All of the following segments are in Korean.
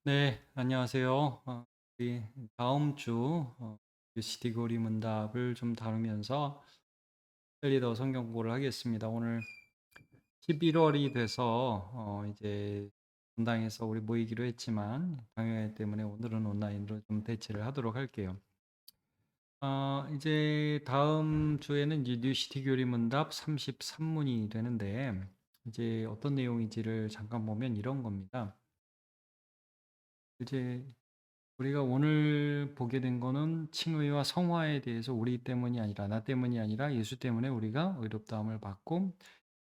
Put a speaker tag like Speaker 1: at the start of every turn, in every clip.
Speaker 1: 네, 안녕하세요. 우리 다음 주 UCD 고리 문답을 좀 다루면서 헬리더 성경 공부를 하겠습니다. 오늘 11월이 돼서 이제 본당에서 우리 모이기로 했지만 당일 때문에 오늘은 온라인으로 좀 대체를 하도록 할게요. 이제 다음 주에는 이제 UCD 교리 문답 33문이 되는데 이제 어떤 내용인지를 잠깐 보면 이런 겁니다. 이제 우리가 오늘 보게 된 거는 칭의와 성화에 대해서 우리 때문이 아니라 나 때문이 아니라 예수 때문에 우리가 의롭다함을 받고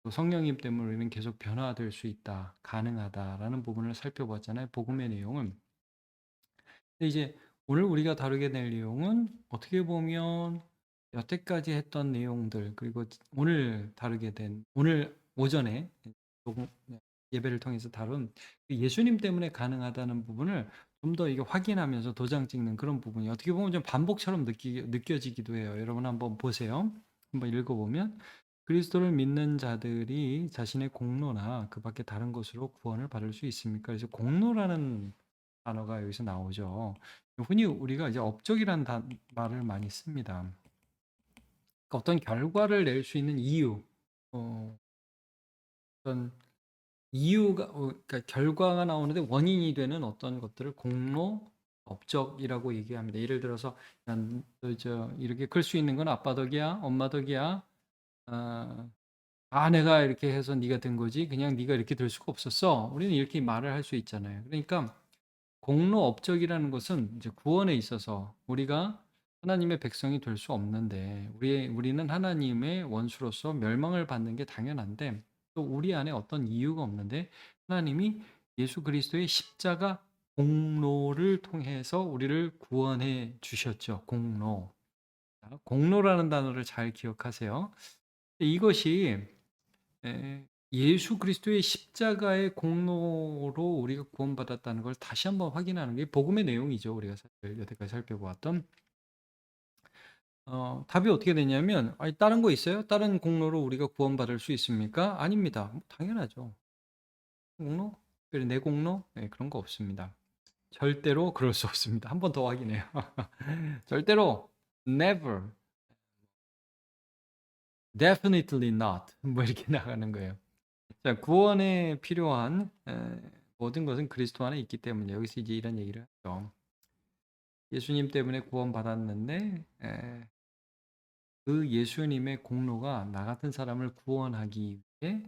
Speaker 1: 또 성령님 때문에 우리는 계속 변화될 수 있다, 가능하다라는 부분을 살펴봤잖아요. 복음의 내용은. 근데 이제 오늘 우리가 다루게 될 내용은 어떻게 보면 여태까지 했던 내용들 그리고 오늘 다루게 된 오늘 오전에 녹음- 예배를 통해서 다룬 그 예수님 때문에 가능하다는 부분을 좀 더 이게 확인하면서 도장 찍는 그런 부분이 어떻게 보면 좀 반복처럼 느껴지기도 해요. 여러분 한번 보세요. 한번 읽어보면 그리스도를 믿는 자들이 자신의 공로나 그 밖에 다른 것으로 구원을 받을 수 있습니까? 그래서 공로라는 단어가 여기서 나오죠. 흔히 우리가 이제 업적이라는 말을 많이 씁니다. 그러니까 어떤 결과를 낼 수 있는 이유, 어, 어떤 이유가, 그러니까 결과가 나오는데 원인이 되는 어떤 것들을 공로, 업적이라고 얘기합니다. 예를 들어서, 저 이렇게 클 수 있는 건 아빠 덕이야, 엄마 덕이야, 내가 이렇게 해서 네가 된 거지, 그냥 네가 이렇게 될 수가 없었어. 우리는 이렇게 말을 할 수 있잖아요. 그러니까 공로 업적이라는 것은 이제 구원에 있어서 우리가 하나님의 백성이 될 수 없는데 우리는 하나님의 원수로서 멸망을 받는 게 당연한데 또 우리 안에 어떤 이유가 없는데 하나님이 예수 그리스도의 십자가 공로를 통해서 우리를 구원해 주셨죠. 공로. 자, 공로라는 단어를 잘 기억하세요. 이것이 예수 그리스도의 십자가의 공로로 우리가 구원받았다는 걸 다시 한번 확인하는 게 복음의 내용이죠. 우리가 사실 여태까지 살펴보았던. 답이 어떻게 되냐면, 아니, 다른 거 있어요? 다른 공로로 우리가 구원받을 수 있습니까? 아닙니다. 당연하죠. 공로? 특별히 내 공로? 네, 그런 거 없습니다. 절대로 그럴 수 없습니다. 한 번 더 확인해요. 절대로 never, definitely not 뭐 이렇게 나가는 거예요. 자, 구원에 필요한 모든 것은 그리스도 안에 있기 때문에 여기서 이제 이런 얘기를 하죠. 예수님 때문에 구원받았는데 그 예수님의 공로가 나 같은 사람을 구원하기 위해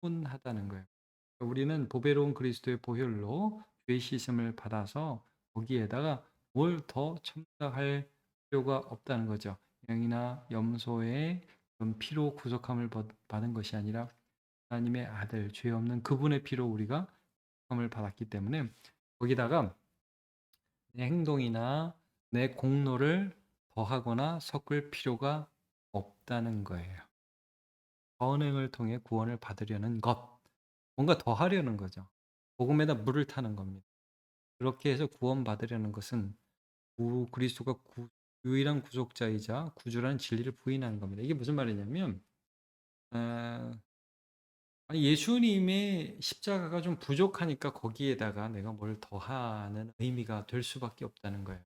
Speaker 1: 충분하다는 거예요. 우리는 보배로운 그리스도의 보혈로 죄 씻음을 받아서 거기에다가 뭘 더 첨가할 필요가 없다는 거죠. 양이나 염소의 그런 피로 구속함을 받은 것이 아니라 하나님의 아들, 죄 없는 그분의 피로 우리가 구속함을 받았기 때문에 거기다가 내 행동이나 내 공로를 더하거나 섞을 필요가 없다는 거예요. 선행을 통해 구원을 받으려는 것, 뭔가 더 하려는 거죠. 복음에다 물을 타는 겁니다. 그렇게 해서 구원받으려는 것은 그리스도가 유일한 구속자이자 구주라는 진리를 부인하는 겁니다. 이게 무슨 말이냐면 예수님의 십자가가 좀 부족하니까 거기에다가 내가 뭘 더하는 의미가 될 수밖에 없다는 거예요.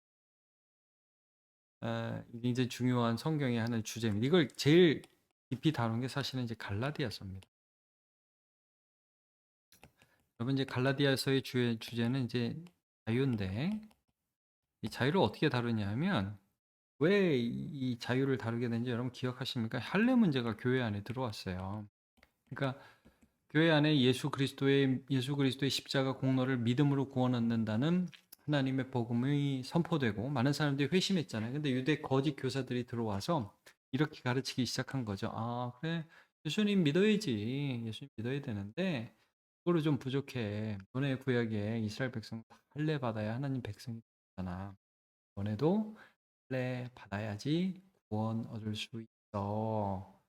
Speaker 1: 이게 이제 중요한 성경의 하나의 주제입니다. 이걸 제일 깊이 다룬 게 사실은 이제 갈라디아서입니다. 여러분 이제 갈라디아서의 주제는 이제 자유인데 이 자유를 어떻게 다루냐면 왜 이 자유를 다루게 되는지 여러분 기억하십니까? 할례 문제가 교회 안에 들어왔어요. 그러니까 교회 안에 예수 그리스도의 십자가 공로를 믿음으로 구원 얻는다는 하나님의 복음이 선포되고 많은 사람들이 회심했잖아요. 근데 유대 거짓 교사들이 들어와서 이렇게 가르치기 시작한 거죠. 그래. 예수님 믿어야지. 예수님 믿어야 되는데 그거로 좀 부족해. 너네 구약에 이스라엘 백성 다 할례 받아야 하나님 백성이 되잖아. 너네도 할례 받아야지 구원 얻을 수 있어.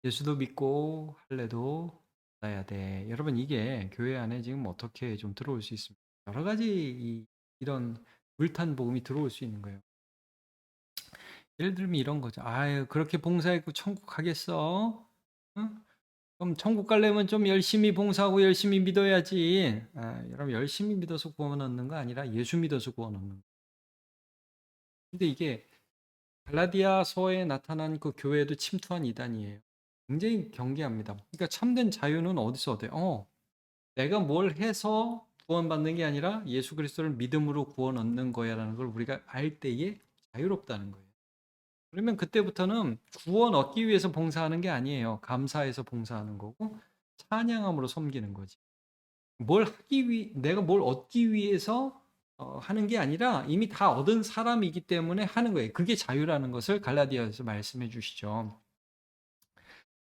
Speaker 1: 예수도 믿고 할례도 받아야 돼. 여러분 이게 교회 안에 지금 어떻게 좀 들어올 수 있습니까? 여러 가지 이런 불탄 복음이 들어올 수 있는 거예요. 예를 들면 이런 거죠. 아유 그렇게 봉사했고 천국 가겠어? 응? 그럼 천국 가려면 좀 열심히 봉사하고 열심히 믿어야지. 여러분 열심히 믿어서 구원 얻는 거 아니라 예수 믿어서 구원 얻는 거. 근데 이게 갈라디아서에 나타난 그 교회도 침투한 이단이에요. 굉장히 경계합니다. 그러니까 참된 자유는 어디서 얻어요? 내가 뭘 해서 구원받는 게 아니라 예수 그리스도를 믿음으로 구원 얻는 거야라는 걸 우리가 알 때에 자유롭다는 거예요. 그러면 그때부터는 구원 얻기 위해서 봉사하는 게 아니에요. 감사해서 봉사하는 거고 찬양함으로 섬기는 거지. 내가 뭘 얻기 위해서 하는 게 아니라 이미 다 얻은 사람이기 때문에 하는 거예요. 그게 자유라는 것을 갈라디아에서 말씀해 주시죠.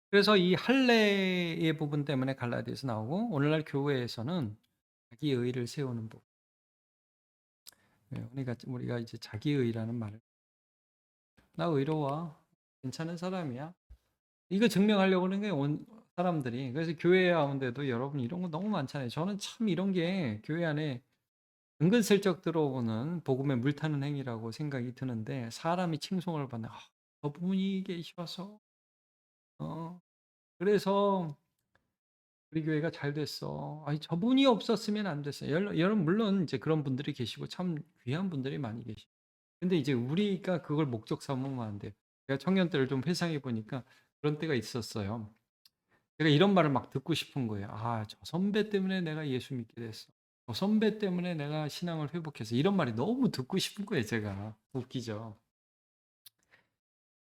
Speaker 1: 그래서 이 할례의 부분 때문에 갈라디아에서 나오고 오늘날 교회에서는 자기 의를 세우는 부분. 그러니까 우리가 이제 자기 의라는 말을 나 의로워. 괜찮은 사람이야. 이거 증명하려고 하는 게 사람들이. 그래서 교회 가운데도 여러분 이런 거 너무 많잖아요. 저는 참 이런 게 교회 안에 은근슬쩍 들어오는 복음에 물타는 행위라고 생각이 드는데 사람이 칭송을 받는 저분이 계셔서 그래서 우리 교회가 잘 됐어. 아니 저분이 없었으면 안 됐어요. 여러분 물론 이제 그런 분들이 계시고 참 귀한 분들이 많이 계시고 근데 이제 우리가 그걸 목적 삼으면 안 돼요. 제가 청년 때를 좀 회상해 보니까 그런 때가 있었어요. 제가 이런 말을 막 듣고 싶은 거예요. 저 선배 때문에 내가 예수 믿게 됐어. 저 선배 때문에 내가 신앙을 회복해서 이런 말이 너무 듣고 싶은 거예요, 제가. 웃기죠.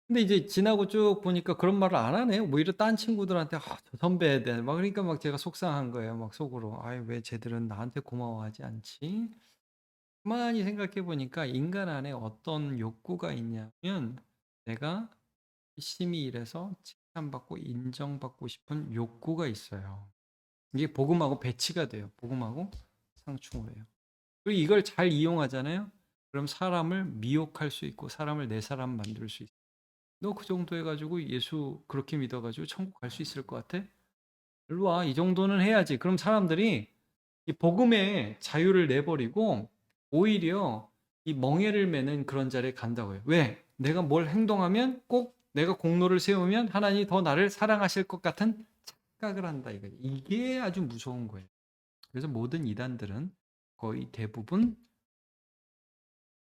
Speaker 1: 근데 이제 지나고 쭉 보니까 그런 말을 안 하네. 오히려 딴 친구들한테 저 선배에 대한 막 그러니까 막 제가 속상한 거예요. 막 속으로. 왜 쟤들은 나한테 고마워하지 않지? 가만히 생각해 보니까 인간 안에 어떤 욕구가 있냐면 내가 열심히 일해서 칭찬받고 인정받고 싶은 욕구가 있어요. 이게 복음하고 배치가 돼요. 복음하고 상충을 해요. 그리고 이걸 잘 이용하잖아요. 그럼 사람을 미혹할 수 있고 사람을 내 사람 만들 수 있어. 너 그 정도 해가지고 예수 그렇게 믿어가지고 천국 갈 수 있을 것 같아? 일로 와. 이 정도는 해야지. 그럼 사람들이 이 복음의 자유를 내버리고 오히려 이 멍에를 매는 그런 자리에 간다고요. 왜? 내가 뭘 행동하면 꼭 내가 공로를 세우면 하나님이 더 나를 사랑하실 것 같은 착각을 한다 이거죠. 이게 아주 무서운 거예요. 그래서 모든 이단들은 거의 대부분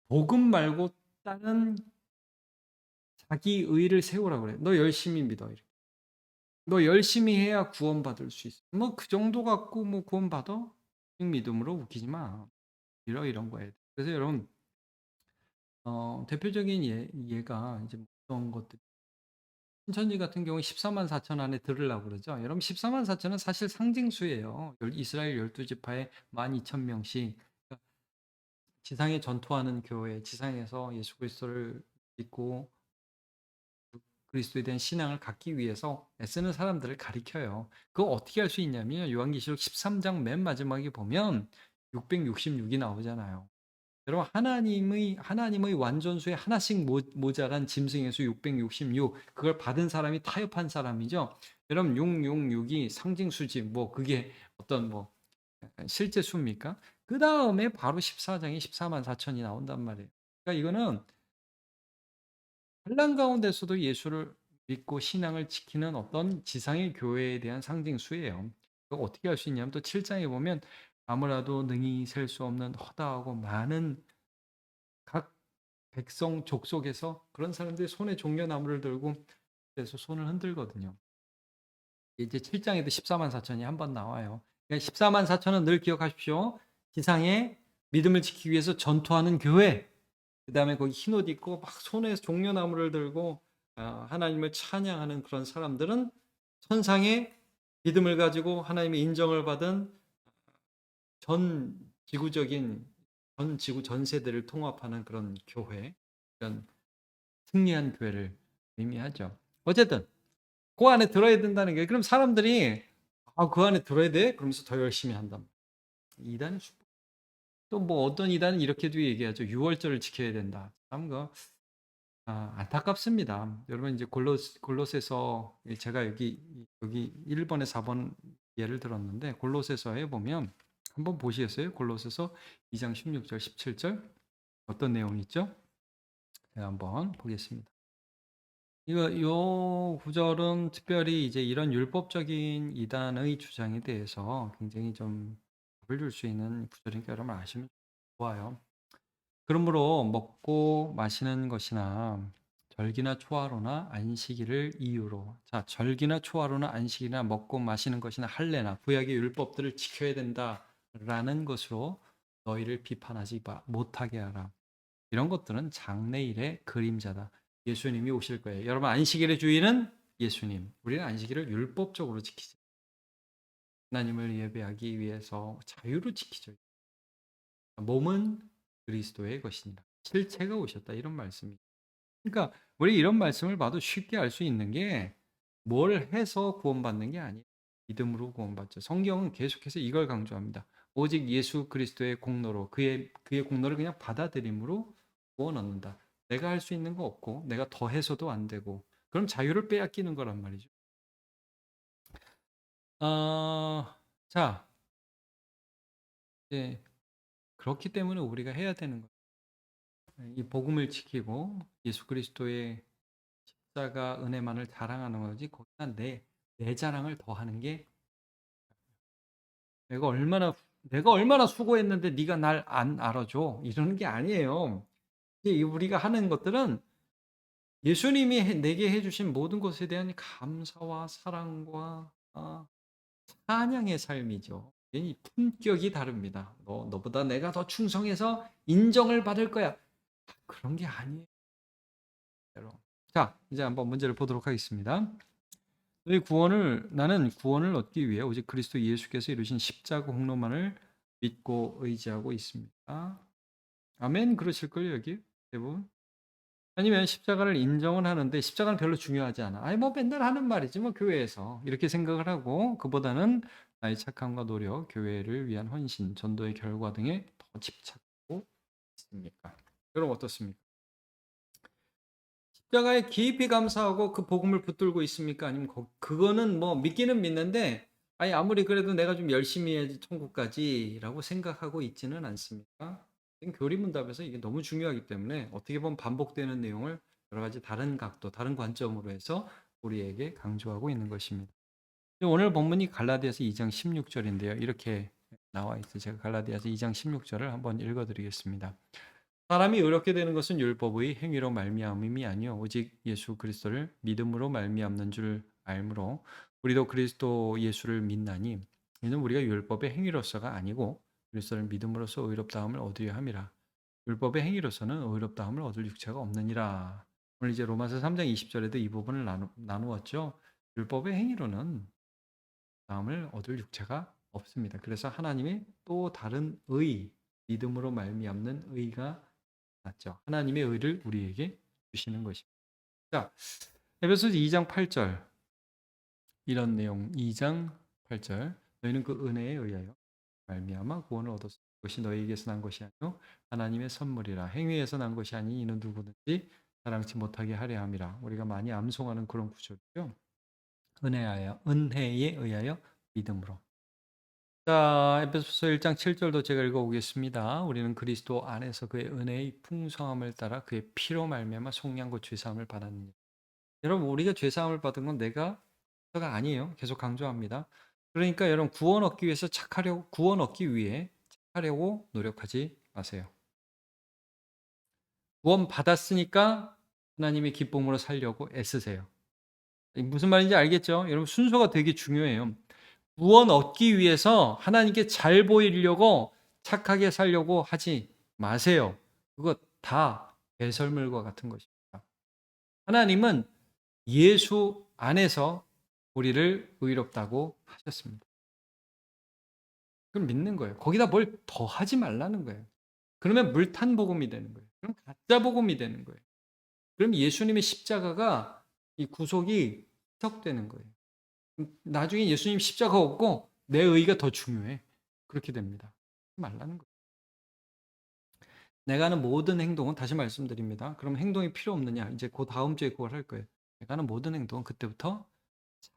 Speaker 1: 복음 말고 다른 자기 의를 세우라고 그래요. 너 열심히 믿어. 이렇게. 너 열심히 해야 구원받을 수 있어. 뭐 그 정도 갖고 뭐 구원받아? 믿음으로 웃기지 마. 이런 거예요. 그래서 여러분 대표적인 예가 이제 어떤 것들 신천지 같은 경우 14만 4천 안에 들으려고 그러죠. 여러분 14만 4천은 사실 상징수예요. 이스라엘 12지파에 12,000명씩 지상에 전투하는 교회, 지상에서 예수 그리스도를 믿고 그리스도에 대한 신앙을 갖기 위해서 애쓰는 사람들을 가리켜요. 그거 어떻게 할 수 있냐면 요한계시록 13장 맨 마지막에 보면 666이 나오잖아요. 여러분 하나님의 완전수에 하나씩 모자란 짐승의 수 666, 그걸 받은 사람이 타협한 사람이죠. 여러분 666이 상징수지 뭐 그게 어떤 뭐 실제 수입니까? 그 다음에 바로 14장에 14만 4천이 나온단 말이에요. 그러니까 이거는 환란 가운데서도 예수를 믿고 신앙을 지키는 어떤 지상의 교회에 대한 상징수예요. 그거 어떻게 할 수 있냐면 또 7장에 보면 아무라도 능히 셀 수 없는 허다하고 많은 각 백성 족속에서 그런 사람들이 손에 종려나무를 들고 그래서 손을 흔들거든요. 이제 7장에도 14만 4천이 한 번 나와요. 그러니까 14만 4천은 늘 기억하십시오. 지상에 믿음을 지키기 위해서 전투하는 교회. 그다음에 거기 흰옷 입고 막 손에 종려나무를 들고 하나님을 찬양하는 그런 사람들은 천상의 믿음을 가지고 하나님의 인정을 받은 전 지구적인 전 지구 전 세대를 통합하는 그런 교회, 그런 승리한 교회를 의미하죠. 어쨌든 그 안에 들어야 된다는 게 그럼 사람들이 그 안에 들어야 돼? 그러면서 더 열심히 한다. 이단의 수법. 또뭐 어떤 이단은 이렇게도 얘기하죠. 6월절을 지켜야 된다. 참 안타깝습니다. 여러분 이제 골로새서 제가 여기 1번에 4번 예를 들었는데 골로새서에 보면 한번 보시겠어요? 골로새서 2장 16절 17절 어떤 내용이 있죠? 제가 한번 보겠습니다. 요 구절은 특별히 이제 이런 율법적인 이단의 주장에 대해서 굉장히 좀 답을 줄 수 있는 구절이니까 여러분 아시면 좋아요. 그러므로 먹고 마시는 것이나 절기나 초하루나 안식일을 이유로, 자, 절기나 초하루나 안식이나 먹고 마시는 것이나 할례나 구약의 율법들을 지켜야 된다라는 것으로 너희를 비판하지 못하게 하라. 이런 것들은 장래일의 그림자다. 예수님이 오실 거예요. 여러분, 안식일의 주인은 예수님. 우리는 안식일을 율법적으로 지키죠. 하나님을 예배하기 위해서 자유로 지키죠. 몸은 그리스도의 것이니라. 실체가 오셨다. 이런 말씀이죠. 그러니까 우리 이런 말씀을 봐도 쉽게 알 수 있는 게 뭘 해서 구원받는 게 아니에요. 믿음으로 구원받죠. 성경은 계속해서 이걸 강조합니다. 오직 예수 그리스도의 공로로 그의 공로를 그냥 받아들임으로 구원 얻는다. 내가 할 수 있는 거 없고 내가 더 해서도 안 되고 그럼 자유를 빼앗기는 거란 말이죠. 자, 이제 그렇기 때문에 우리가 해야 되는 거예요. 이 복음을 지키고 예수 그리스도의 십자가 은혜만을 자랑하는 거지 거기다 내 자랑을 더하는 게 내가 얼마나 수고했는데 네가 날 안 알아줘 이러는 게 아니에요. 이제 우리가 하는 것들은 예수님이 내게 해주신 모든 것에 대한 감사와 사랑과 찬양의 삶이죠. 이 품격이 다릅니다. 너보다 내가 더 충성해서 인정을 받을 거야. 그런 게 아니에요. 자, 이제 한번 문제를 보도록 하겠습니다. 나는 구원을 얻기 위해 오직 그리스도 예수께서 이루신 십자가 공로만을 믿고 의지하고 있습니다. 아멘. 그러실걸요, 여기 대부분. 아니면 십자가를 인정은 하는데 십자가는 별로 중요하지 않아. 아니 뭐 맨날 하는 말이지 뭐 교회에서 이렇게 생각을 하고 그보다는 나의 착함과 노력, 교회를 위한 헌신, 전도의 결과 등에 더 집착하고 있습니까? 여러분 어떻습니까? 십자가에 깊이 감사하고 그 복음을 붙들고 있습니까? 아니면 그거는 뭐 믿기는 믿는데 아니 아무리 그래도 내가 좀 열심히 해야지 천국까지라고 생각하고 있지는 않습니까? 교리문답에서 이게 너무 중요하기 때문에 어떻게 보면 반복되는 내용을 여러 가지 다른 각도, 다른 관점으로 해서 우리에게 강조하고 있는 것입니다. 오늘 본문이 갈라디아서 2장 16절인데요. 이렇게 나와 있어요. 제가 갈라디아서 2장 16절을 한번 읽어드리겠습니다. 사람이 의롭게 되는 것은 율법의 행위로 말미암음이 아니요 오직 예수 그리스도를 믿음으로 말미암는 줄 알므로 우리도 그리스도 예수를 믿나니 이는 우리가 율법의 행위로서가 아니고 그리스도를 믿음으로써 의롭다함을 얻으려 함이라. 율법의 행위로서는 의롭다함을 얻을 육체가 없느니라. 오늘 이제 로마서 3장 20절에도 이 부분을 나누었죠. 율법의 행위로는 다음을 얻을 육체가 없습니다. 그래서 하나님이 또 다른 믿음으로 말미암는 의가 맞죠. 하나님의 의를 우리에게 주시는 것입니다. 자, 에베소서 2장 8절 이런 내용 2장 8절 너희는 그 은혜에 의하여 말미암아 구원을 얻었으니 그것이 너희에게서 난 것이 아니요 하나님의 선물이라 행위에서 난 것이 아니 이는 누구든지 자랑치 못하게 하려 함이라. 우리가 많이 암송하는 그런 구절이죠. 은혜에 의하여 믿음으로. 자, 에베소서 1장 7절도 제가 읽어보겠습니다. 우리는 그리스도 안에서 그의 은혜의 풍성함을 따라 그의 피로 말미암아 속량과 죄사함을 받았느니. 여러분, 우리가 죄사함을 받은 건 내가 아니에요. 계속 강조합니다. 그러니까 여러분 구원 얻기 위해 착하려고 노력하지 마세요. 구원 받았으니까 하나님의 기쁨으로 살려고 애쓰세요. 무슨 말인지 알겠죠? 여러분 순서가 되게 중요해요. 구원 얻기 위해서 하나님께 잘 보이려고 착하게 살려고 하지 마세요. 그거 다 배설물과 같은 것입니다. 하나님은 예수 안에서 우리를 의롭다고 하셨습니다. 그럼 믿는 거예요. 거기다 뭘 더 하지 말라는 거예요. 그러면 물탄 복음이 되는 거예요. 그럼 가짜 복음이 되는 거예요. 그럼 예수님의 십자가가 이 구속이 해석되는 거예요. 나중에 예수님 십자가 없고 내 의가 더 중요해. 그렇게 됩니다. 말라는 거예요. 내가 하는 모든 행동은 다시 말씀드립니다. 그럼 행동이 필요 없느냐? 이제 그 다음 주에 그걸 할 거예요. 내가 하는 모든 행동은 그때부터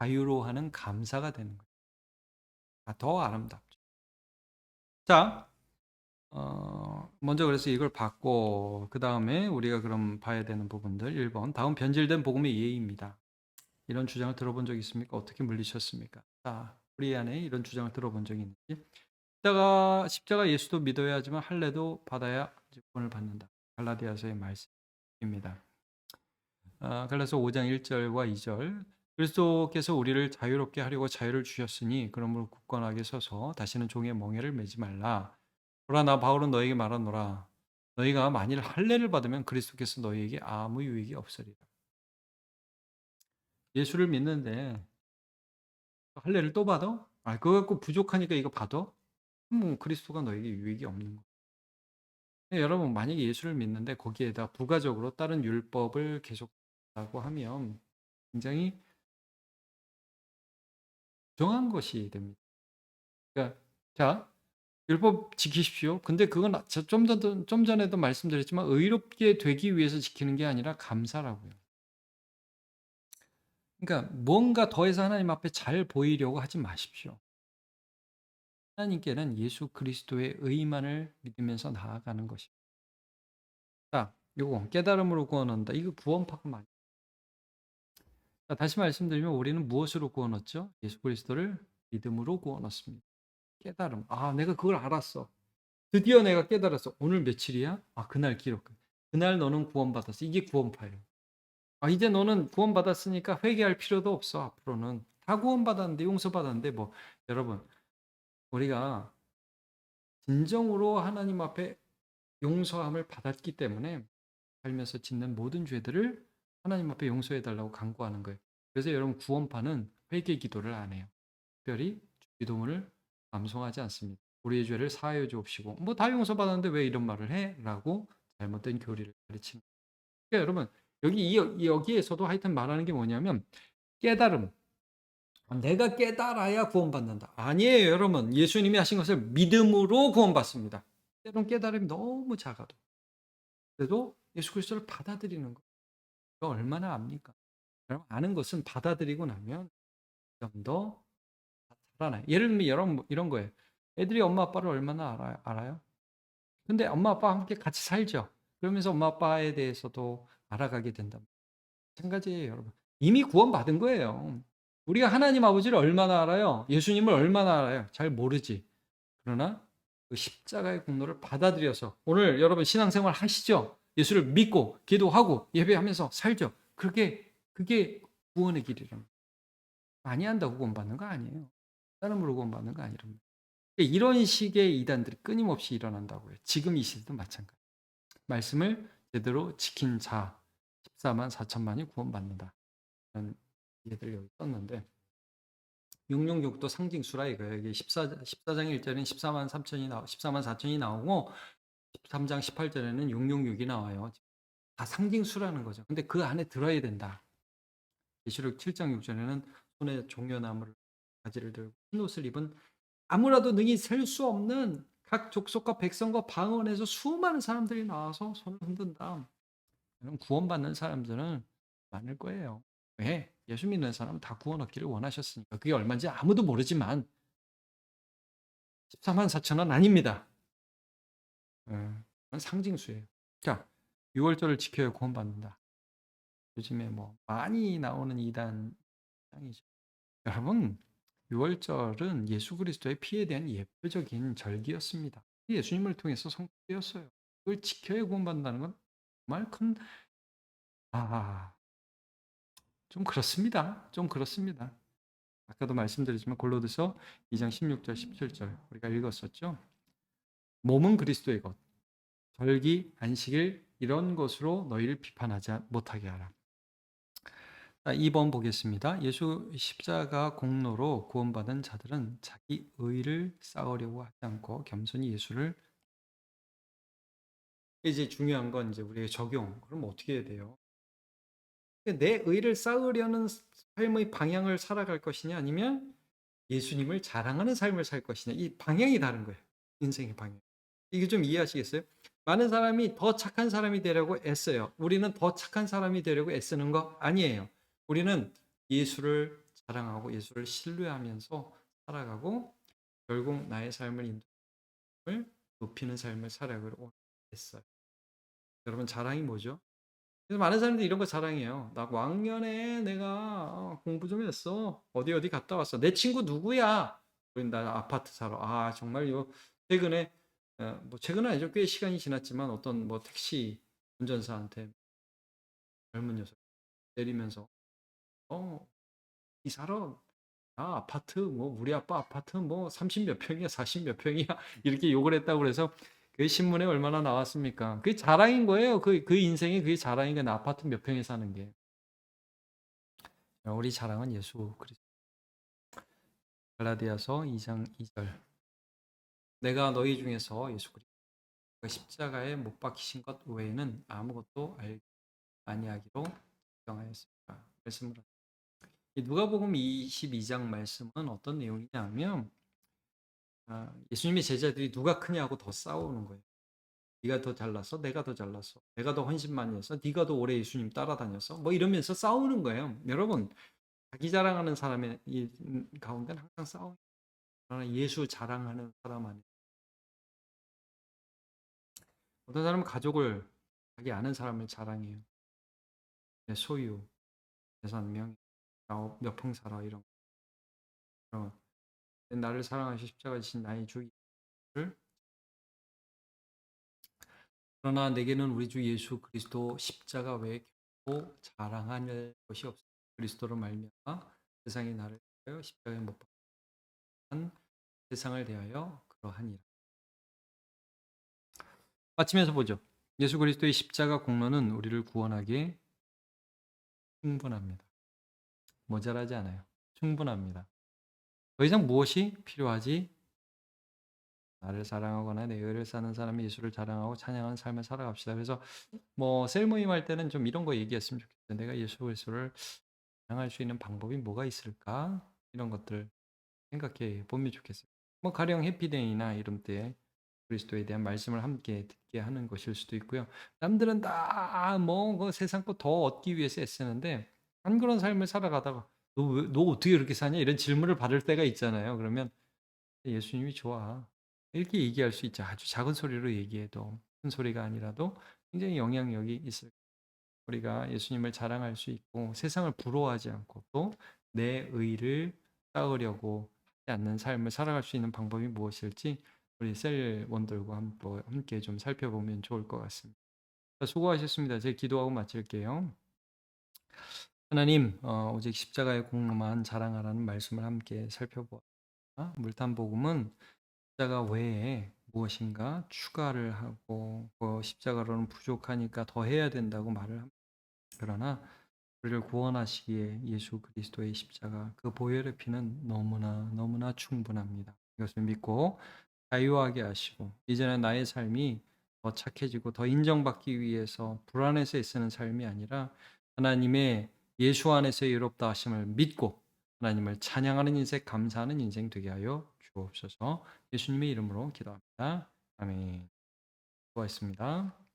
Speaker 1: 자유로 하는 감사가 되는 거예요. 더 아름답죠. 자, 먼저 그래서 이걸 받고 그다음에 우리가 그럼 봐야 되는 부분들 1번 다음 변질된 복음의 예의입니다. 이런 주장을 들어본 적 있습니까? 어떻게 물리셨습니까? 자, 우리 안에 이런 주장을 들어본 적이 있는지 십자가 예수도 믿어야 하지만 할례도 받아야 구원을 받는다. 갈라디아서의 말씀입니다. 갈라서 5장 1절과 2절 그리스도께서 우리를 자유롭게 하려고 자유를 주셨으니 그러므로 굳건하게 서서 다시는 종의 멍에를 매지 말라. 보라 나 바울은 너에게 말하노라. 너희가 만일 할례를 받으면 그리스도께서 너희에게 아무 유익이 없으리라. 예수를 믿는데 할례를 또 받아? 그거 갖고 부족하니까 이거 받아? 그리스도가 너에게 유익이 없는 거야. 여러분 만약에 예수를 믿는데 거기에다 부가적으로 다른 율법을 계속하고 하면 굉장히 부정한 것이 됩니다. 그러니까 자 율법 지키십시오. 근데 그건 좀 전에도 말씀드렸지만 의롭게 되기 위해서 지키는 게 아니라 감사라고요. 그러니까 뭔가 더해서 하나님 앞에 잘 보이려고 하지 마십시오. 하나님께는 예수 그리스도의 의만을 믿으면서 나아가는 것입니다. 자, 요거 깨달음으로 구원한다. 이거 구원파가 많이. 자, 다시 말씀드리면 우리는 무엇으로 구원 얻죠? 예수 그리스도를 믿음으로 구원 얻습니다. 깨달음. 내가 그걸 알았어. 드디어 내가 깨달았어. 오늘 며칠이야? 그날 기록. 그날 너는 구원받았어. 이게 구원파예요. 이제 너는 구원받았으니까 회개할 필요도 없어. 앞으로는 다 구원받았는데 용서받았는데 뭐 여러분 우리가 진정으로 하나님 앞에 용서함을 받았기 때문에 살면서 짓는 모든 죄들을 하나님 앞에 용서해 달라고 간구하는 거예요. 그래서 여러분 구원파는 회개 기도를 안 해요. 특별히 기도문을 암송하지 않습니다. 우리의 죄를 사하여 주옵시고 뭐 다 용서받았는데 왜 이런 말을 해? 라고 잘못된 교리를 가르치는 거예요. 그러니까 여러분 여기에서도 하여튼 말하는 게 뭐냐면 깨달음. 내가 깨달아야 구원받는다. 아니에요, 여러분. 예수님이 하신 것을 믿음으로 구원받습니다. 때론 깨달음이 너무 작아도. 그래도 예수 그리스도를 받아들이는 거. 그 얼마나 압니까? 여러분, 아는 것은 받아들이고 나면 좀 더 살아나요. 예를 들면 이런 거예요. 애들이 엄마 아빠를 얼마나 알아요? 근데 엄마 아빠와 함께 같이 살죠. 그러면서 엄마 아빠에 대해서도 알아가게 된다. 마찬가지예요, 여러분. 이미 구원받은 거예요. 우리가 하나님 아버지를 얼마나 알아요? 예수님을 얼마나 알아요? 잘 모르지. 그러나 그 십자가의 공로를 받아들여서 오늘 여러분 신앙생활 하시죠? 예수를 믿고 기도하고 예배하면서 살죠. 그게 구원의 길이랍니다. 많이 한다고 구원받는 거 아니에요. 사람으로 구원받는 거 아니랍니다. 이런 식의 이단들이 끊임없이 일어난다고요. 지금 이 시대도 마찬가지. 말씀을 제대로 지킨 자 14만 4천만이 구원받는다. 이런 얘기들 여기 썼는데 666도 상징수라 이거예요. 이게 14장 1절에는 14만 4천이 나오고 13장 18절에는 666이 나와요. 다 상징수라는 거죠. 근데 그 안에 들어야 된다. 계시록 7장 6절에는 손에 종려나무를 가지를 들고 흰옷을 입은 아무라도 능히 셀 수 없는 각 족속과 백성과 방언에서 수많은 사람들이 나와서 손을 흔든다. 그럼 구원받는 사람들은 많을 거예요. 왜? 예수 믿는 사람은 다 구원 얻기를 원하셨으니까. 그게 얼마인지 아무도 모르지만 14만 4천은 아닙니다. 그건 상징수예요. 자, 6월절을 지켜야 구원받는다. 요즘에 뭐 많이 나오는 이단이죠. 여러분, 6월절은 예수 그리스도의 피에 대한 예표적인 절기였습니다. 예수님을 통해서 성취되었어요. 그걸 지켜야 구원받는다는 건 정말 아, 좀 그렇습니다. 좀 그렇습니다. 아까도 말씀드렸지만 골로새서 2장 16절 17절 우리가 읽었었죠. 몸은 그리스도의 것, 절기, 안식일 이런 것으로 너희를 비판하지 못하게 하라. 2번 보겠습니다. 예수 십자가 공로로 구원받은 자들은 자기 의를 쌓으려고 하지 않고 겸손히 예수를 이제 중요한 건 이제 우리의 적용. 그럼 어떻게 해야 돼요? 내 의를 쌓으려는 삶의 방향을 살아갈 것이냐 아니면 예수님을 자랑하는 삶을 살 것이냐 이 방향이 다른 거예요. 인생의 방향. 이게 좀 이해하시겠어요? 많은 사람이 더 착한 사람이 되려고 애써요. 우리는 더 착한 사람이 되려고 애쓰는 거 아니에요. 우리는 예수를 자랑하고 예수를 신뢰하면서 살아가고 결국 나의 삶을 높이는 삶을 살아가고 했어요. 여러분 자랑이 뭐죠? 그래서 많은 사람들이 이런 거 자랑해요. "나 왕년에 내가 공부 좀 했어. 어디 어디 갔다 왔어. 내 친구 누구야? 우린 나 아파트 살아." 아 정말 요 최근에 뭐 최근은 아니죠. 꽤 시간이 지났지만 어떤 뭐 택시 운전사한테 젊은 녀석 내리면서 "어 어디 살아? 나 아파트 뭐 우리 아빠 아파트 뭐 30 몇 평이야. 40 몇 평이야." 이렇게 욕을 했다고 그래서 그 신문에 얼마나 나왔습니까? 그게 자랑인 거예요. 그 인생이 그게 자랑인 거예요. 나 아파트 몇 평에 사는 게. 우리 자랑은 예수 그리스도. 갈라디아서 2장 2절. 내가 너희 중에서 예수 그리스도가 십자가에 못 박히신 것 외에는 아무것도 알지 아니하기로 정하였습니다. 말씀을 이 누가복음 22장 말씀은 어떤 내용이냐면 예수님의 제자들이 누가 크냐고 더 싸우는 거예요. 네가 더 잘났어? 내가 더 잘났어. 내가 더 헌신 많이 했어? 네가 더 오래 예수님 따라다녔어? 뭐 이러면서 싸우는 거예요. 여러분 자기 자랑하는 사람의 가운데는 항상 싸워요. 그러나 예수 자랑하는 사람 안에 어떤 사람은 가족을 자기 아는 사람을 자랑해요. 내 소유, 재산, 명예, 몇 평 살아 이런 거. 나를 사랑하시 십자가 지신 나의 주 예수를 그러나 내게는 우리 주 예수 그리스도 십자가 외에 결코 자랑할 것이 없어. 그리스도로 말미암아 세상이 나를 위하여 십자가에 못 박힌 세상을 대하여 그러하니라. 마치면서 보죠. 예수 그리스도의 십자가 공로는 우리를 구원하기에 충분합니다. 모자라지 않아요. 충분합니다. 더 이상 무엇이 필요하지? 나를 사랑하거나 내 의를 사는 사람이 예수를 자랑하고 찬양하는 삶을 살아갑시다. 그래서 뭐 셀모임 할 때는 좀 이런 거 얘기했으면 좋겠어요. 내가 예수 그리스도를 사랑할 수 있는 방법이 뭐가 있을까? 이런 것들 생각해 보면 좋겠어요. 뭐 가령 해피데이나 이런 때 그리스도에 대한 말씀을 함께 듣게 하는 것일 수도 있고요. 남들은 다 뭐 그 세상 거 더 얻기 위해서 애쓰는데 안 그런 삶을 살아가다가 너 어떻게 이렇게 사냐? 이런 질문을 받을 때가 있잖아요. 그러면 예수님이 좋아. 이렇게 얘기할 수 있죠. 아주 작은 소리로 얘기해도 큰 소리가 아니라도 굉장히 영향력이 있을 우리가 예수님을 자랑할 수 있고 세상을 부러워하지 않고 또 내 의를 쌓으려고 하지 않는 삶을 살아갈 수 있는 방법이 무엇일지 우리 셀원들과 함께 좀 살펴보면 좋을 것 같습니다. 수고하셨습니다. 제가 기도하고 마칠게요. 하나님, 오직 십자가의 공로만 자랑하라는 말씀을 함께 살펴보았습니다. 물탄복음은 십자가 외에 무엇인가 추가를 하고 십자가로는 부족하니까 더 해야 된다고 말을 합니다. 그러나 우리를 구원하시기에 예수 그리스도의 십자가 그 보혈의 피는 너무나 충분합니다. 이것을 믿고 자유하게 하시고 이제는 나의 삶이 더 착해지고 더 인정받기 위해서 불안해서 애쓰는 삶이 아니라 하나님의 예수 안에서의 의롭다 하심을 믿고 하나님을 찬양하는 인생, 감사하는 인생 되게 하여 주옵소서. 예수님의 이름으로 기도합니다. 아멘. 수고하셨습니다.